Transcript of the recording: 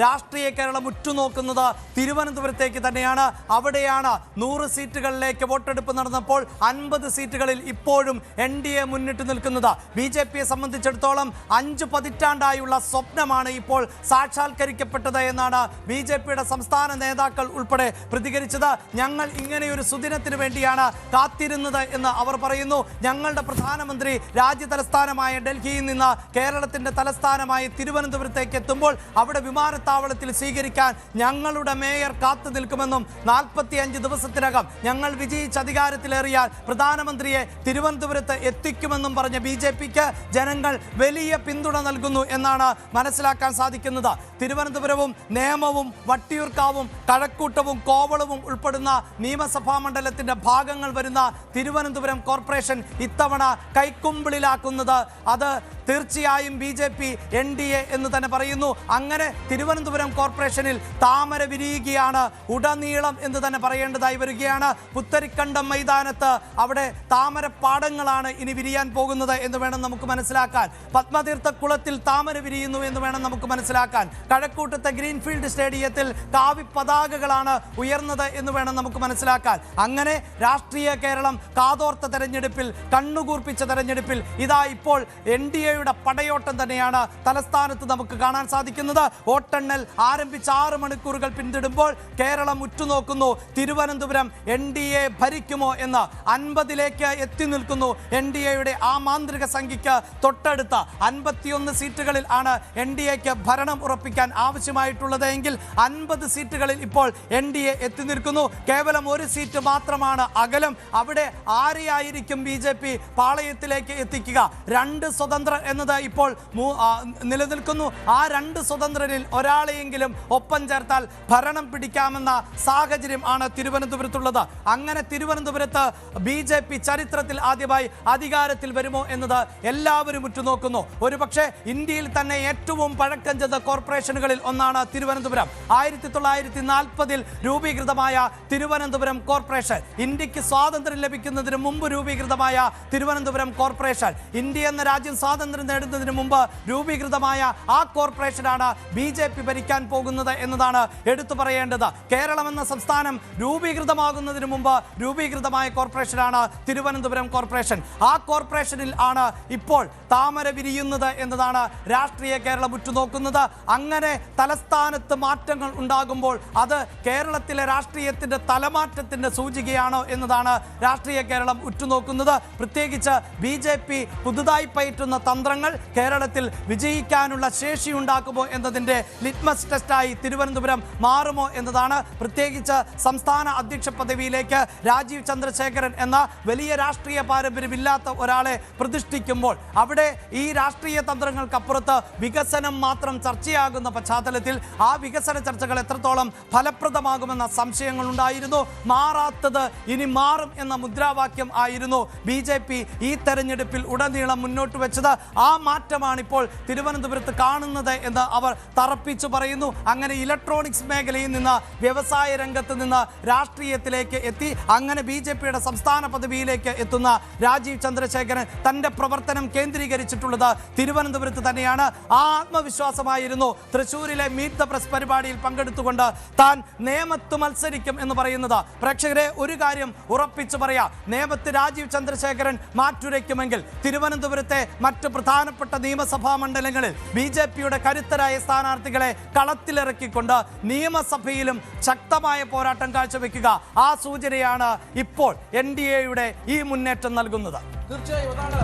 രാഷ്ട്രീയ കേരളം ഉറ്റുനോക്കുന്നത് തിരുവനന്തപുരത്തേക്ക് തന്നെയാണ്. അവിടെയാണ് 100 സീറ്റുകളിലേക്ക് വോട്ടെടുപ്പ് നടന്നപ്പോൾ 50 സീറ്റുകളിൽ ഇപ്പോഴും NDA മുന്നിട്ട് നിൽക്കുന്നത്. BJPയെ സംബന്ധിച്ചിടത്തോളം 5 പതിറ്റാണ്ടായുള്ള സ്വപ്നമാണ് ഇപ്പോൾ സാക്ഷാത്കരിക്കപ്പെട്ടത് എന്നാണ് BJPയുടെ സംസ്ഥാന നേതാക്കൾ ഉൾപ്പെടെ പ്രതികരിച്ചത്. ഞങ്ങൾ ഇങ്ങനെയൊരു സുദിനത്തിന് വേണ്ടിയാണ് കാത്തിരുന്നത് എന്ന് അവർ പറയുന്നു. ഞങ്ങളുടെ പ്രധാനമന്ത്രി രാജ്യ തലസ്ഥാനമായ ഡൽഹിയിൽ നിന്ന് കേരളത്തിന്റെ തലസ്ഥാനമായ തിരുവനന്തപുരത്തേക്ക് എത്തുമ്പോൾ അവിടെ വിമാനത്താവളത്തിൽ സ്വീകരിക്കാൻ ഞങ്ങളുടെ മേയർ കാത്തു നിൽക്കുമെന്നും 45 ദിവസത്തിനകം ഞങ്ങൾ വിജയിച്ച് അധികാരത്തിലേറിയാൽ പ്രധാനമന്ത്രിയെ തിരുവനന്തപുരത്ത് എത്തിക്കുമെന്നും പറഞ്ഞ BJPക്ക് ജനങ്ങൾ വലിയ പിന്തുണ നൽകുന്നു എന്നാണ് മനസ്സിലാക്കാൻ സാധിക്കുന്നത്. തിരുവനന്തപുരവും നേമവും വട്ടിയൂർക്കാവും കഴക്കൂട്ടവും കോവളവും ഉൾപ്പെടുന്ന നിയമസഭാ മണ്ഡലത്തിന്റെ ഭാഗങ്ങൾ വരുന്ന തിരുവനന്തപുരം കോർപ്പറേഷൻ ഇത്തവണ കൈക്കുമ്പിളിലാക്കുന്നത് അത് തീർച്ചയായും BJP NDA എന്ന് തന്നെ പറയുന്നു. അങ്ങനെ തിരുവനന്തപുരം കോർപ്പറേഷനിൽ താമര വിരിയുകയാണ് ഉടനീളം എന്ന് തന്നെ പറയേണ്ടതായി വരികയാണ്. പുത്തരിക്കണ്ടം മൈതാനത്ത് അവിടെ താമരപ്പാടങ്ങളാണ് ഇനി വിരിയാൻ പോകുന്നത് എന്ന് വേണം നമുക്ക് മനസ്സിലാക്കാൻ. പത്മതീർത്ഥ കുളത്തിൽ താമര വിരിയുന്നു എന്ന് വേണം നമുക്ക് മനസ്സിലാക്കാൻ. കഴക്കൂട്ടത്തെ ഗ്രീൻഫീൽഡ് സ്റ്റേഡിയത്തിൽ കാവി പതാകകളാണ് ഉയർന്നത് എന്ന് വേണം നമുക്ക് മനസ്സിലാക്കാൻ. അങ്ങനെ രാഷ്ട്രീയ കേരളം കാതോർത്ത തെരഞ്ഞെടുപ്പിൽ, കണ്ണുകൂർപ്പിച്ച തെരഞ്ഞെടുപ്പിൽ ഇതാ ഇപ്പോൾ NDA പടയോട്ടം തന്നെയാണ് തലസ്ഥാനത്ത് നമുക്ക് കാണാൻ സാധിക്കുന്നത്. വോട്ടെണ്ണൽ ആരംഭിച്ച് 6 മണിക്കൂറുകൾ പിന്നിടുമ്പോൾ കേരളം ഉറ്റുനോക്കുന്നു തിരുവനന്തപുരം NDA ഭരിക്കുമോ എന്ന്. 50ലേക്ക് എത്തി നിൽക്കുന്നു NDAയുടെ ആ മാന്ത്രിക സംഖ്യയ്ക്ക് തൊട്ടടുത്ത 51 സീറ്റുകളിൽ ആണ് NDAക്ക് ഭരണം ഉറപ്പിക്കാൻ ആവശ്യമായിട്ടുള്ളത് എങ്കിൽ 50 സീറ്റുകളിൽ ഇപ്പോൾ NDA എത്തി നിൽക്കുന്നു. കേവലം 1 സീറ്റ് മാത്രമാണ് അകലം. അവിടെ ആരെയായിരിക്കും BJP പാളയത്തിലേക്ക് എത്തിക്കുക? 2 സ്വതന്ത്രർ എന്നത് ഇപ്പോൾ നിലനിൽക്കുന്നു. ആ 2 സ്വതന്ത്രരിൽ ഒരാളെയെങ്കിലും ഒപ്പം ചേർത്താൽ ഭരണം പിടിക്കാമെന്ന സാഹചര്യം ആണ് തിരുവനന്തപുരത്തുള്ളത്. അങ്ങനെ തിരുവനന്തപുരത്ത് BJP ചരിത്രത്തിൽ ആദ്യമായി അധികാരത്തിൽ വരുമോ എന്നത് എല്ലാവരും ഉറ്റുനോക്കുന്നു. ഒരുപക്ഷെ ഇന്ത്യയിൽ തന്നെ ഏറ്റവും പഴക്കം ചെന്ന കോർപ്പറേഷനുകളിൽ ഒന്നാണ് തിരുവനന്തപുരം. 1940 രൂപീകൃതമായ തിരുവനന്തപുരം കോർപ്പറേഷൻ, ഇന്ത്യക്ക് സ്വാതന്ത്ര്യം ലഭിക്കുന്നതിന് മുമ്പ് രൂപീകൃതമായ തിരുവനന്തപുരം കോർപ്പറേഷൻ, ഇന്ത്യ എന്ന രാജ്യം സ്വാതന്ത്ര്യം നേടുന്നതിന് മുമ്പ് രൂപീകൃതമായ ആ കോർപ്പറേഷനാണ് BJP ഭരിക്കാൻ പോകുന്നത് എന്നതാണ് എടുത്തു പറയേണ്ടത്. കേരളം എന്ന സംസ്ഥാനം രൂപീകൃതമാകുന്നതിന് മുമ്പ് രൂപീകൃതമായ കോർപ്പറേഷനാണ് തിരുവനന്തപുരം കോർപ്പറേഷൻ. ആ കോർപ്പറേഷനിൽ ആണ് ഇപ്പോൾ താമര വിരിയുന്നത് എന്നതാണ് രാഷ്ട്രീയ കേരളം ഉറ്റുനോക്കുന്നത്. അങ്ങനെ തലസ്ഥാനത്ത് മാറ്റങ്ങൾ ഉണ്ടാകുമ്പോൾ അത് കേരളത്തിലെ രാഷ്ട്രീയത്തിന്റെ തലമാറ്റത്തിന്റെ സൂചികയാണോ എന്നതാണ് രാഷ്ട്രീയ കേരളം ഉറ്റുനോക്കുന്നത്. പ്രത്യേകിച്ച് BJP പുതുതായി പയറ്റുന്ന തന്ത്രങ്ങൾ കേരളത്തിൽ വിജയിക്കാനുള്ള ശേഷി ഉണ്ടാക്കുമോ എന്നതിൻ്റെ ലിറ്റ്മസ് ടെസ്റ്റായി തിരുവനന്തപുരം മാറുമോ എന്നതാണ്. പ്രത്യേകിച്ച് സംസ്ഥാന അധ്യക്ഷ പദവിയിലേക്ക് രാജീവ് ചന്ദ്രശേഖരൻ എന്ന വലിയ രാഷ്ട്രീയ പാരമ്പര്യമില്ലാത്ത ഒരാളെ പ്രതിഷ്ഠിക്കുമ്പോൾ അവിടെ ഈ രാഷ്ട്രീയ തന്ത്രങ്ങൾക്കപ്പുറത്ത് വികസനം മാത്രം ചർച്ചയാകുന്ന പശ്ചാത്തലത്തിൽ ആ വികസന ചർച്ചകൾ എത്രത്തോളം ഫലപ്രദമാകുമെന്ന സംശയങ്ങൾ ഉണ്ടായിരുന്നു. മാറാത്തത് ഇനി മാറും എന്ന മുദ്രാവാക്യം ആയിരുന്നു BJP ഈ തെരഞ്ഞെടുപ്പിൽ ഉടനീളം മുന്നോട്ട് വെച്ചത്. ആ മാറ്റമാണ് ഇപ്പോൾ തിരുവനന്തപുരത്ത് കാണുന്നത് എന്ന് അവർ തറപ്പിച്ചു പറയുന്നു. അങ്ങനെ ഇലക്ട്രോണിക്സ് മേഖലയിൽ നിന്ന് വ്യവസായ രംഗത്ത് നിന്ന് രാഷ്ട്രീയത്തിലേക്ക് എത്തി അങ്ങനെ BJPയുടെ സംസ്ഥാന പദവിയിലേക്ക് എത്തുന്ന രാജീവ് ചന്ദ്രശേഖരൻ തൻ്റെ പ്രവർത്തനം കേന്ദ്രീകരിച്ചിട്ടുള്ളത് തിരുവനന്തപുരത്ത് തന്നെയാണ്. ആ ആത്മവിശ്വാസമായിരുന്നു തൃശ്ശൂരിലെ മീറ്റ് ദ പ്രസ് പരിപാടിയിൽ പങ്കെടുത്തുകൊണ്ട് താൻ നേമത്ത് മത്സരിക്കും എന്ന് പറയുന്നത്. പ്രേക്ഷകരെ, ഒരു കാര്യം ഉറപ്പിച്ചു പറയാം, നേമത്ത് രാജീവ് ചന്ദ്രശേഖരൻ മാറ്റുരയ്ക്കുമെങ്കിൽ തിരുവനന്തപുരത്തെ മറ്റ് പ്രധാനപ്പെട്ട നിയമസഭാ മണ്ഡലങ്ങളിൽ BJPയുടെ കരുത്തരായ സ്ഥാനാർത്ഥികളെ കളത്തിലിറക്കിക്കൊണ്ട് നിയമസഭയിലും ശക്തമായ പോരാട്ടം കാഴ്ചവെക്കുക. ആ സൂചനയാണ് ഇപ്പോൾ NDAയുടെ ഈ മുന്നേറ്റം നൽകുന്നത്. തീർച്ചയായും